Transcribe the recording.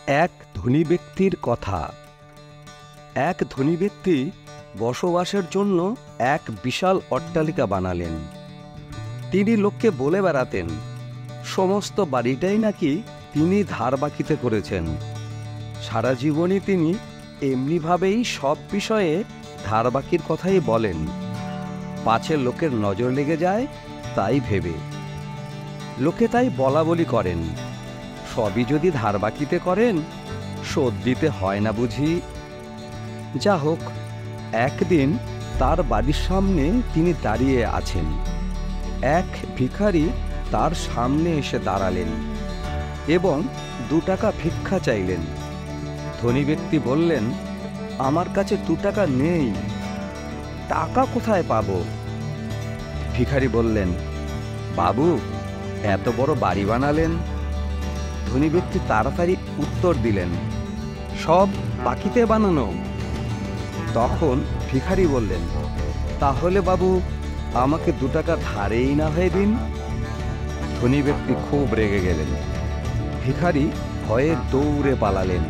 এক ধনী ব্যক্তির কথা। এক ধনী ব্যক্তি বসবাসের জন্য এক বিশাল অট্টালিকা বানালেন। তিনি লোককে বলে বেড়াতেন সমস্ত বাড়িটাই নাকি তিনি ধার বাকিতে করেছেন। সারা জীবনই তিনি এমনিভাবেই সব বিষয়ে ধার বাকির কথাই বলেন, পাছে লোকের নজর লেগে যায় তাই ভেবে। লোকে তাই বলা বলি করেন, সবই যদি ধার বাকিতে করেন শোধ দিতে হয় না বুঝি। যা হোক, একদিন তার বাড়ির সামনে তিনি দাঁড়িয়ে আছেন। এক ভিখারি তার সামনে এসে দাঁড়ালেন এবং 2 টাকা ভিক্ষা চাইলেন। ধনী ব্যক্তি বললেন, আমার কাছে 2 টাকা নেই, টাকা কোথায় পাবো? ভিখারি বললেন, বাবু, এত বড় বাড়ি বানালেন। ধনী ব্যক্তি তাড়াতাড়ি উত্তর দিলেন, সব বাকিতে বানানো। তখন ভিখারি বললেন, তাহলে বাবু আমাকে 2 টাকা ধারেই না হয়ে দিন। ধনী ব্যক্তি খুব রেগে গেলেন। ভিখারি ভয়ে দৌড়ে পালালেন।